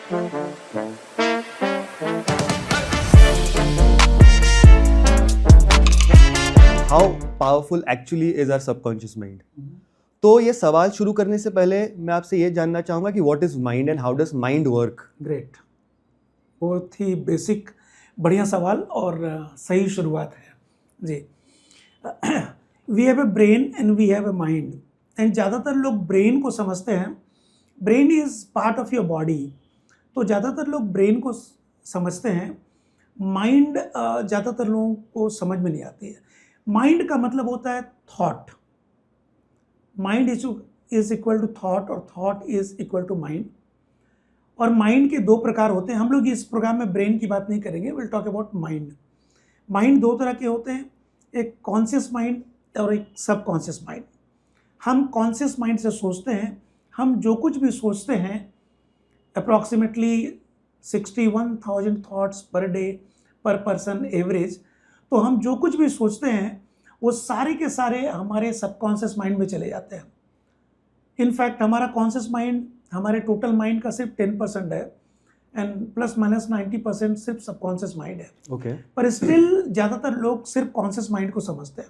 How powerful actually is our subconscious mind. तो ये सवाल शुरू करने से पहले मैं आपसे ये जानना चाहूंगा कि what is mind and how does mind work. Great, बहुत ही बेसिक बढ़िया सवाल और सही शुरुआत है जी। We have a brain and we have a mind, and ज़्यादातर लोग ब्रेन को समझते हैं, brain is part of your body, तो ज़्यादातर लोग ब्रेन को समझते हैं, माइंड ज़्यादातर लोगों को समझ में नहीं आती है। माइंड का मतलब होता है thought, mind is equal to thought और thought is equal to mind. और माइंड के दो प्रकार होते हैं, हम लोग इस प्रोग्राम में ब्रेन की बात नहीं करेंगे, will talk about mind. Mind दो तरह के होते हैं, एक कॉन्शियस माइंड और एक सबकॉन्शियस माइंड। हम कॉन्शियस माइंड से सोचते हैं, हम जो कुछ भी सोचते हैं अप्रॉक्सीमेटली 61,000 थॉट्स पर डे पर पर्सन एवरेज, तो हम जो कुछ भी सोचते हैं वो सारे के सारे हमारे सबकॉन्शियस माइंड में चले जाते हैं। इनफैक्ट हमारा कॉन्शियस माइंड हमारे टोटल माइंड का सिर्फ 10% है एंड प्लस माइनस 90% सिर्फ सबकॉन्शियस माइंड है। ओके। पर स्टिल ज़्यादातर लोग सिर्फ कॉन्शियस माइंड को समझते हैं।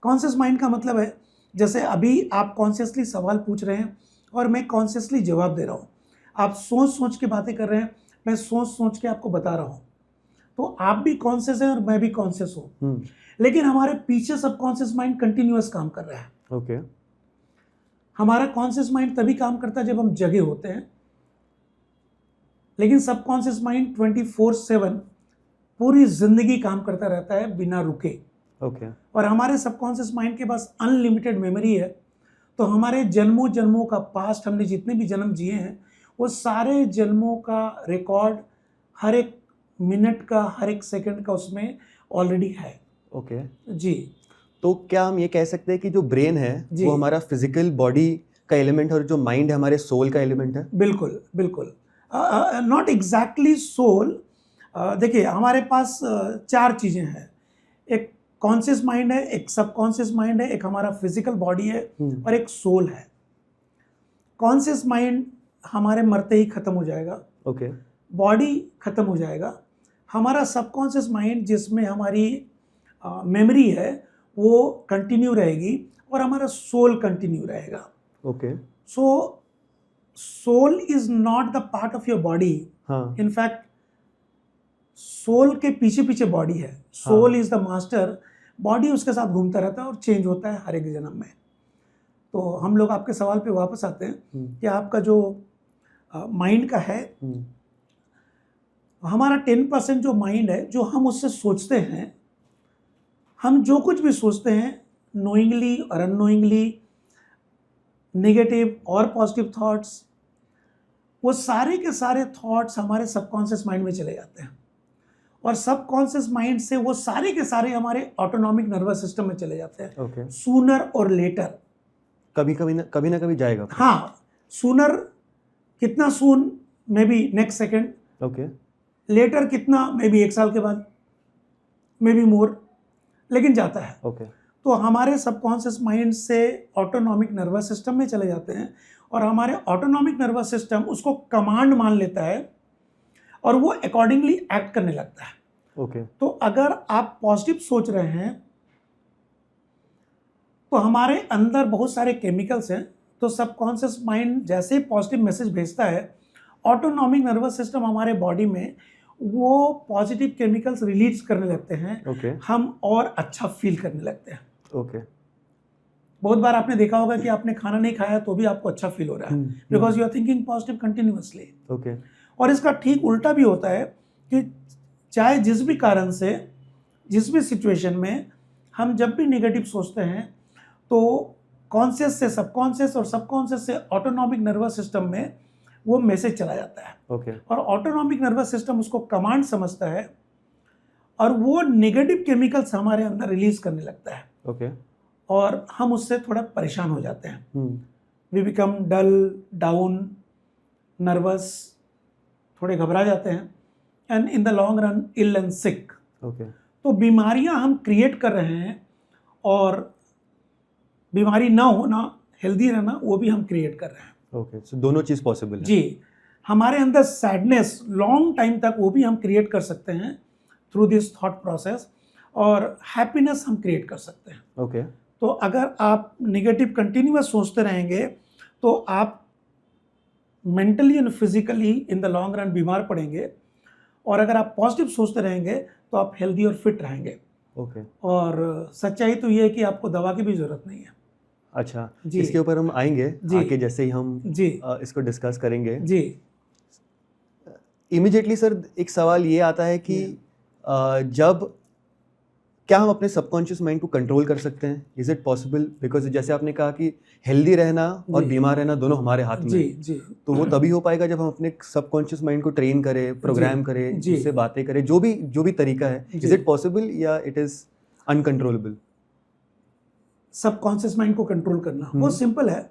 कॉन्शियस माइंड का मतलब है, जैसे अभी आप कॉन्शियसली सवाल पूछ रहे हैं और मैं कॉन्शियसली जवाब दे रहा हूँ, आप सोच सोच के बातें कर रहे हैं, मैं सोच सोच के आपको बता रहा हूँ, तो आप भी कॉन्शियस हैं और मैं भी कॉन्शियस हूँ, लेकिन हमारे पीछे सबकॉन्शियस माइंड कंटिन्यूअस काम कर रहा है। ओके। हमारा कॉन्शियस माइंड तभी काम करता है जब हम जगे होते हैं, लेकिन सबकॉन्शियस माइंड 24/7 पूरी जिंदगी काम करता रहता है बिना रुके। ओके। और हमारे सबकॉन्शियस माइंड के पास अनलिमिटेड मेमोरी है, तो हमारे जन्मों जन्मों का पास्ट, हमने जितने भी जन्म जिए हैं वो सारे जन्मों का रिकॉर्ड, हर एक मिनट का, हर एक सेकंड का उसमें ऑलरेडी है। ओके जी। तो क्या हम ये कह सकते हैं कि जो ब्रेन है वो हमारा फिजिकल बॉडी का एलिमेंट है और जो माइंड है हमारे सोल का एलिमेंट है? बिल्कुल बिल्कुल, नॉट एग्जैक्टली सोल। देखिए हमारे पास चार चीज़ें हैं, एक कॉन्शियस माइंड है, एक सबकॉन्शियस माइंड है, एक हमारा फिजिकल बॉडी है और एक सोल है। कॉन्शियस माइंड हमारे मरते ही खत्म हो जाएगा, ओके। बॉडी खत्म हो जाएगा। हमारा सबकॉन्शियस माइंड जिसमें हमारी मेमोरी है वो कंटिन्यू रहेगी और हमारा सोल कंटिन्यू रहेगा। Okay. So soul is not the part of your body. हाँ। इनफैक्ट सोल के पीछे पीछे बॉडी है, soul is the master, body उसके साथ घूमता रहता है और चेंज होता है हर एक जन्म में। तो हम लोग आपके सवाल पे वापस आते हैं कि आपका जो माइंड का है, हमारा 10% जो माइंड है, जो हम उससे सोचते हैं, हम जो कुछ भी सोचते हैं नोइंगली और अननोइंगली, नेगेटिव और पॉजिटिव थॉट्स, वो सारे के सारे थॉट्स हमारे सबकॉन्शियस माइंड में चले जाते हैं और सबकॉन्शियस माइंड से वो सारे के सारे हमारे ऑटोनॉमिक नर्वस सिस्टम में चले जाते हैं। ओके। सूनर और लेटर, कभी ना कभी जाएगा। हाँ, सूनर कितना soon, maybe next second, okay. Later कितना, मे बी 1 साल के बाद, मे बी मोर, लेकिन जाता है। ओके। तो हमारे सबकॉन्शियस माइंड से ऑटोनॉमिक नर्वस सिस्टम में चले जाते हैं और हमारे ऑटोनॉमिक नर्वस सिस्टम उसको कमांड मान लेता है और वो अकॉर्डिंगली एक्ट करने लगता है। ओके। तो अगर आप पॉजिटिव सोच रहे हैं तो हमारे अंदर बहुत सारे केमिकल्स हैं, तो सबकॉन्शियस माइंड जैसे ही पॉजिटिव मैसेज भेजता है, ऑटोनॉमिक नर्वस सिस्टम हमारे बॉडी में वो पॉजिटिव केमिकल्स रिलीज करने लगते हैं। ओके। हम और अच्छा फील करने लगते हैं। ओके। बहुत बार आपने देखा होगा कि आपने खाना नहीं खाया तो भी आपको अच्छा फील हो रहा है, because you are thinking positive continuously. Okay. और इसका ठीक उल्टा भी होता है कि चाहे जिस भी कारण से, जिस भी सिचुएशन में हम जब भी नेगेटिव सोचते हैं तो कॉन्शियस से सबकॉन्शियस और सबकॉन्शियस से ऑटोनॉमिक नर्वस सिस्टम में वो मैसेज चला जाता है। ओके। और ऑटोनॉमिक नर्वस सिस्टम उसको कमांड समझता है और वो नेगेटिव केमिकल्स हमारे अंदर रिलीज करने लगता है। ओके। और हम उससे थोड़ा परेशान हो जाते हैं। We become dull, down, nervous, थोड़े घबरा जाते हैं and in the long run ill and sick. Okay. तो बीमारियां हम क्रिएट कर रहे हैं और बीमारी ना होना, हेल्दी रहना, वो भी हम क्रिएट कर रहे हैं। ओके। सो दोनों चीज़ पॉसिबल है। जी। हमारे अंदर सैडनेस लॉन्ग टाइम तक वो भी हम क्रिएट कर सकते हैं थ्रू दिस थॉट प्रोसेस, और हैप्पीनेस हम क्रिएट कर सकते हैं। ओके। तो अगर आप नेगेटिव कंटिन्यूअस सोचते रहेंगे तो आप mentally and physically in the long run बीमार पड़ेंगे, और अगर आप पॉजिटिव सोचते रहेंगे तो आप हेल्दी और फिट रहेंगे। ओके। और सच्चाई तो ये है कि आपको दवा की भी ज़रूरत नहीं है। अच्छा, जी। इसके ऊपर हम आएंगे जी। आगे, जैसे ही हम जी इसको डिस्कस करेंगे। जी इमिडिएटली सर एक सवाल ये आता है कि जब क्या हम अपने सबकॉन्शियस माइंड को कंट्रोल कर सकते हैं? Is it possible? बिकॉज जैसे आपने कहा कि हेल्दी रहना और जी। बीमार रहना दोनों हमारे हाथ में जी है। जी तो वो तभी हो पाएगा जब हम अपने सबकॉन्शियस माइंड को ट्रेन करें, प्रोग्राम करें, जी। उससे बातें करें, जो भी तरीका है। जी। इज इट पॉसिबल या it is uncontrollable? Subconscious mind को कंट्रोल करना बहुत सिंपल है।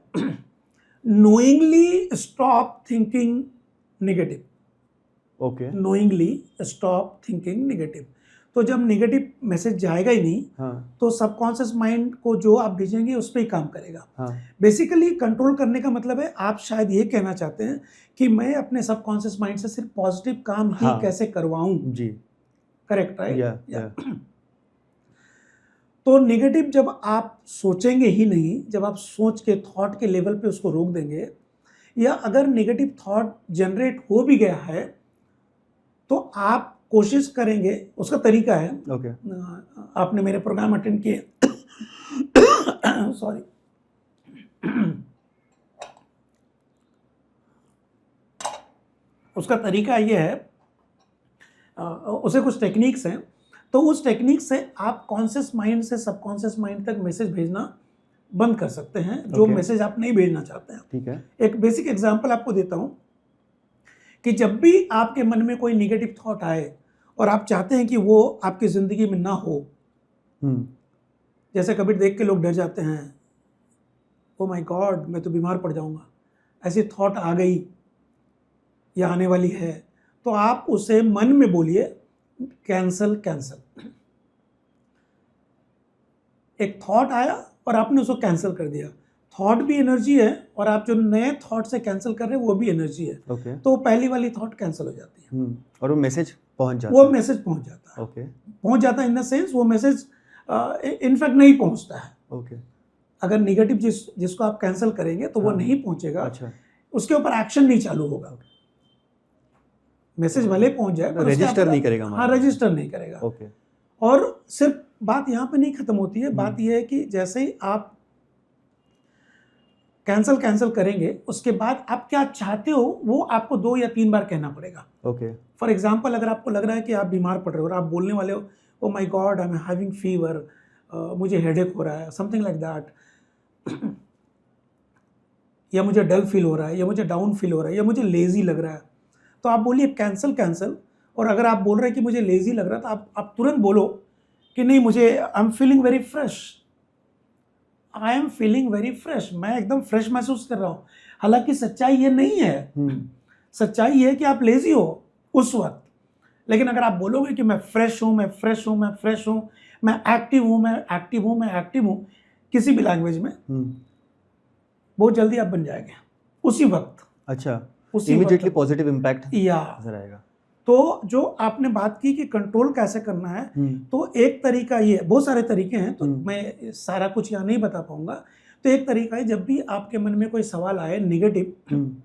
Knowingly stop thinking negative. Okay. Knowingly stop thinking negative. तो जब नेगेटिव मैसेज जाएगा ही नहीं, हाँ तो सबकॉन्शियस माइंड को जो आप भेजेंगे उस पर ही काम करेगा। हाँ बेसिकली कंट्रोल करने का मतलब है, आप शायद ये कहना चाहते हैं कि मैं अपने सबकॉन्शियस माइंड से सिर्फ पॉजिटिव काम ही हाँ। कैसे करवाऊं। जी। Correct, right? या तो नेगेटिव जब आप सोचेंगे ही नहीं, जब आप सोच के थॉट के लेवल पे उसको रोक देंगे, या अगर नेगेटिव थॉट जनरेट हो भी गया है तो आप कोशिश करेंगे, उसका तरीका है। ओके। आपने मेरे प्रोग्राम अटेंड किए सॉरी उसका तरीका ये है, उसे कुछ टेक्निक्स हैं। तो उस टेक्निक से आप कॉन्शियस माइंड से सबकॉन्शियस माइंड तक मैसेज भेजना बंद कर सकते हैं, जो Okay. मैसेज आप नहीं भेजना चाहते हैं। ठीक है। एक बेसिक एग्जांपल आपको देता हूं कि जब भी आपके मन में कोई नेगेटिव थॉट आए और आप चाहते हैं कि वो आपकी ज़िंदगी में ना हो, जैसे कभी देख के लोग डर जाते हैं, ओ माय गॉड मैं तो बीमार पड़ जाऊंगा, ऐसी थॉट आ गई या आने वाली है, तो आप उसे मन में बोलिए कैंसल कैंसल। एक थॉट आया और आपने उसको कैंसिल कर दिया। थॉट भी एनर्जी है, और आप जो नए थॉट से कैंसिल कर रहे हैं वो भी एनर्जी है। ओके। तो पहली वाली थॉट कैंसिल हो जाती है। और वो मैसेज पहुंच जाता वो है। मैसेज पहुंच जाता है। ओके। पहुंच जाता है इन द सेंस वो मैसेज इनफैक्ट नहीं पहुंचता है। ओके। अगर निगेटिव जिसको आप कैंसिल करेंगे तो वो हाँ। नहीं पहुंचेगा। अच्छा। उसके ऊपर एक्शन नहीं चालू होगा। मैसेज भले पहुंच जाए पर रजिस्टर नहीं करेगा हाँ, हमारा। रजिस्टर नहीं करेगा। ओके। और सिर्फ बात यहाँ पे नहीं खत्म होती है। बात यह है कि जैसे ही आप कैंसिल करेंगे, उसके बाद आप क्या चाहते हो वो आपको 2 या 3 बार कहना पड़ेगा। ओके। फॉर एग्जाम्पल, अगर आपको लग रहा है कि आप बीमार पड़ रहे हो और आप बोलने वाले हो oh my god I am having fever, मुझे हेडेक हो रहा है, समथिंग लाइक दैट, या मुझे डल फील हो रहा है, या मुझे डाउन फील हो रहा है, या मुझे लेजी लग रहा है, तो आप बोलिए कैंसिल। और अगर आप बोल रहे हैं कि मुझे लेजी लग रहा है, तो आप तुरंत बोलो कि नहीं, मुझे I am feeling very fresh, I am feeling very fresh, मैं एकदम फ्रेश महसूस कर रहा हूँ। हालांकि सच्चाई ये नहीं है। सच्चाई ये है कि आप लेजी हो उस वक्त, लेकिन अगर आप बोलोगे कि मैं फ्रेश हूँ, मैं फ्रेश हूँ, मैं फ्रेश हूँ, मैं एक्टिव हूँ, मैं एक्टिव हूँ, मैं एक्टिव हूँ, किसी भी लैंग्वेज में, बहुत जल्दी आप बन जाएंगे उसी वक्त। अच्छा, उसी इमीडिएटली वक्त। पॉजिटिव इम्पैक्ट या नजर आएगा। तो जो आपने बात की कि कंट्रोल कैसे करना है, तो एक तरीका ये, बहुत सारे तरीके हैं, तो मैं सारा कुछ यहाँ नहीं बता पाऊंगा। तो एक तरीका है, जब भी आपके मन में कोई सवाल आए नेगेटिव,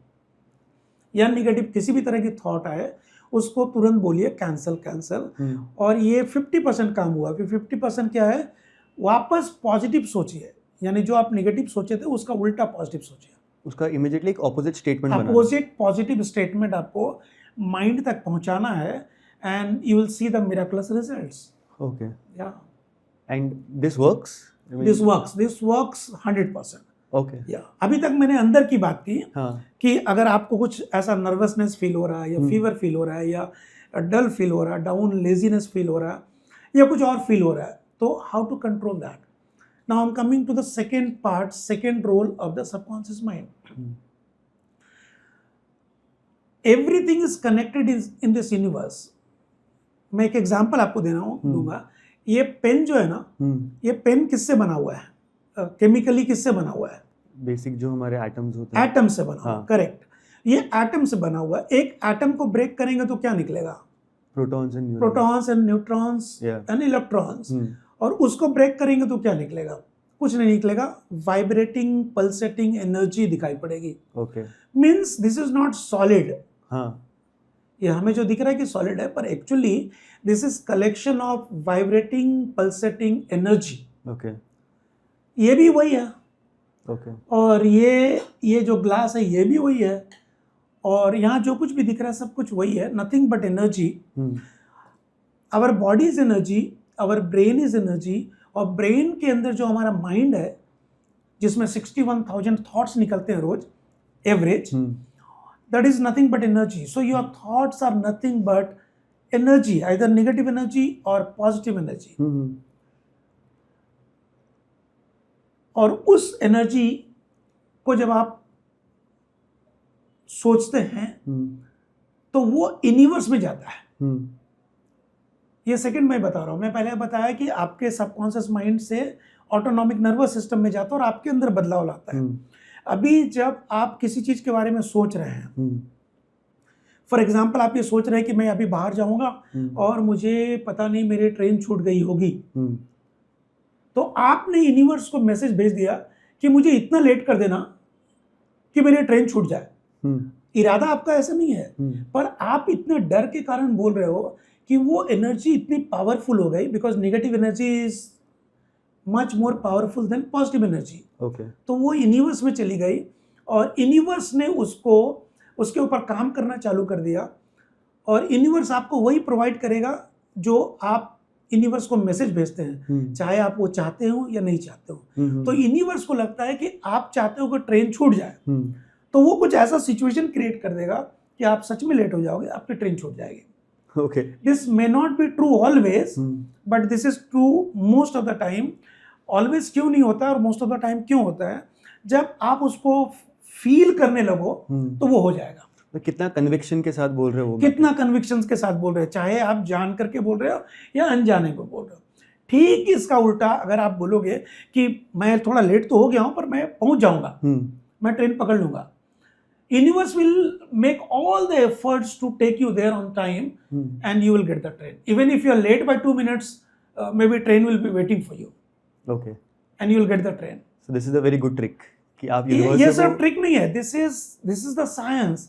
या नेगेटिव किसी भी तरह की थॉट आए, उसको तुरंत बोलिए कैंसिल। और ये 50% काम हुआ। फिर 50% क्या है, वापस पॉजिटिव सोचिए, यानी जो आप नेगेटिव सोचे थे उसका उल्टा पॉजिटिव सोचिए। उसका इमीडिएटली एक ऑपोजिट स्टेटमेंट बनाना। अपोजिट पॉजिटिव स्टेटमेंट आपको माइंड तक पहुंचाना है, and you will see the miraculous results. Okay. या and this works? This works 100%। Okay. या अभी तक मैंने अंदर की बात की, हाँ। कि अगर आपको कुछ ऐसा नर्वसनेस फील हो रहा है, या फीवर फील हो रहा है, या डल फील हो रहा है, डाउन लेजीनेस फील हो रहा है, या कुछ और फील हो रहा है, तो how to control that. Now I am coming to the second part, second role of the subconscious mind. Everything is connected in this universe. मैं एक एग्जांपल आपको दूंगा। ये पेन जो है ना, ये पेन किससे बना हुआ है? केमिकली किससे बना हुआ है? बेसिक जो हमारे एटम्स होते हैं। एटम से बना हुआ, करेक्ट। ये एटम से बना हुआ है। एक एटम को ब्रेक करेंगे तो क्या निकलेगा? Protons and protons and neutrons Yeah. And electrons. और उसको ब्रेक करेंगे तो क्या निकलेगा? कुछ नहीं निकलेगा, वाइब्रेटिंग पल्सेटिंग एनर्जी दिखाई पड़ेगी। Okay. Means this is not solid. हाँ। ये हमें जो दिख रहा है कि सॉलिड है, पर actually this is collection of vibrating pulsating energy. Okay. ये भी वही है। ओके। और ये जो ग्लास है ये भी वही है, और यहाँ जो कुछ भी दिख रहा है सब कुछ वही है। Nothing but energy. Our body is energy, our brain is energy. और ब्रेन के अंदर जो हमारा माइंड है, जिसमें 61,000 थॉट्स निकलते हैं रोज average, that is nothing but energy. So your thoughts are nothing but energy, either negative energy और पॉजिटिव एनर्जी। और उस एनर्जी को जब आप सोचते हैं तो वो यूनिवर्स में जाता है। ये सेकंड मैं बता रहा हूं। मैं पहले बताया कि आपके सबकॉन्शियस माइंड से ऑटोनॉमिक नर्वस सिस्टम में जाता है और आपके अंदर बदलाव लाता है। अभी जब आप किसी चीज के बारे में सोच रहे हैं, फॉर एग्जाम्पल आप ये सोच रहे हैं कि मैं अभी बाहर जाऊंगा और मुझे पता नहीं मेरी ट्रेन छूट गई होगी, तो आपने यूनिवर्स को मैसेज भेज दिया कि मुझे इतना लेट कर देना कि मेरी ट्रेन छूट जाए। इरादा आपका ऐसा नहीं है, पर आप इतने डर के कारण बोल रहे हो कि वो एनर्जी इतनी पावरफुल हो गई, because negative energy is much more powerful than positive energy. तो वो यूनिवर्स में चली गई और यूनिवर्स ने उसको उसके ऊपर काम करना चालू कर दिया, और यूनिवर्स आपको वही प्रोवाइड करेगा जो आप यूनिवर्स को मैसेज भेजते हैं, चाहे आप वो चाहते हो या नहीं चाहते हो। तो यूनिवर्स को लगता है कि आप चाहते हो कि ट्रेन छूट जाए, तो वो कुछ ऐसा सिचुएशन क्रिएट कर देगा कि आप सच में लेट हो जाओगे, आपकी ट्रेन छूट जाएगी। Okay. This may not be true always, but this is true most of the time. Always क्यों नहीं होता और most of the time क्यों होता है? जब आप उसको फील करने लगो तो वो हो जाएगा। तो कितना कन्विक्शन के साथ बोल रहे हो? कितना कन्विक्शन के साथ बोल रहे हो, चाहे आप जान करके बोल रहे हो या अनजाने को बोल रहे हो। ठीक इसका उल्टा अगर आप बोलोगे कि मैं थोड़ा लेट तो हो गया हूं पर मैं पहुंच जाऊंगा, मैं ट्रेन पकड़ लूंगा, universe will make all the efforts to take you there on time, and you will get the train. Even if you are late by 2 minutes, maybe train will be waiting for you. Okay. And you will get the train. So this is a very good trick कि आप universe ये सब trick नहीं है, this is the science.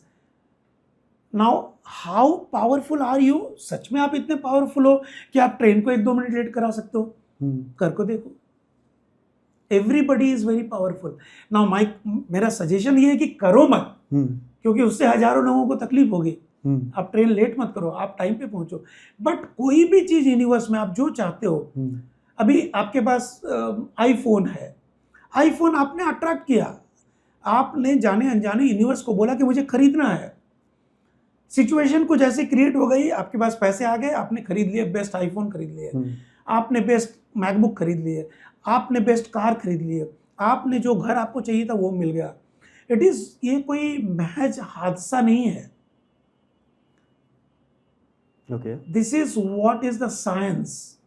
Now how powerful are you? सच में आप इतने powerful हो कि आप ट्रेन को 1-2 मिनट लेट करा सकते हो? कर को देखो। Everybody is very powerful. Now मेरा सजेशन ये है कि करो मत, क्योंकि उससे हजारों लोगों को तकलीफ होगी। आप ट्रेन लेट मत करो, आप टाइम पे पहुंचो। बट कोई भी चीज यूनिवर्स में आप जो चाहते हो, अभी आपके पास आईफोन है, आईफोन आपने अट्रैक्ट किया, आपने जाने अनजाने यूनिवर्स को बोला कि मुझे खरीदना है। सिचुएशन कुछ ऐसे क्रिएट हो गई, आपके पास पैसे आ गए, आपने खरीद लिए, बेस्ट आईफोन खरीद लिए, आपने बेस्ट मैकबुक खरीद लिए, आपने बेस्ट कार खरीद लिए, आपने जो घर आपको चाहिए था वो मिल गया। इट इज, ये कोई महज हादसा नहीं है। Okay. This is what is the science.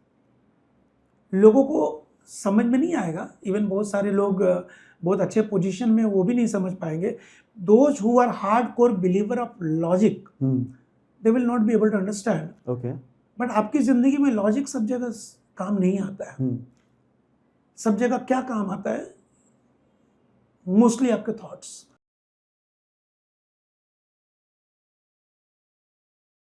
लोगों को समझ में नहीं आएगा, इवन बहुत सारे लोग बहुत अच्छे पोजीशन में वो भी नहीं समझ पाएंगे। Those who are hardcore believer of logic, they will not be able to understand. Okay. But आपकी जिंदगी में लॉजिक सब जगह काम नहीं आता है। सब जगह क्या काम आता है? मोस्टली आपके थॉट्स।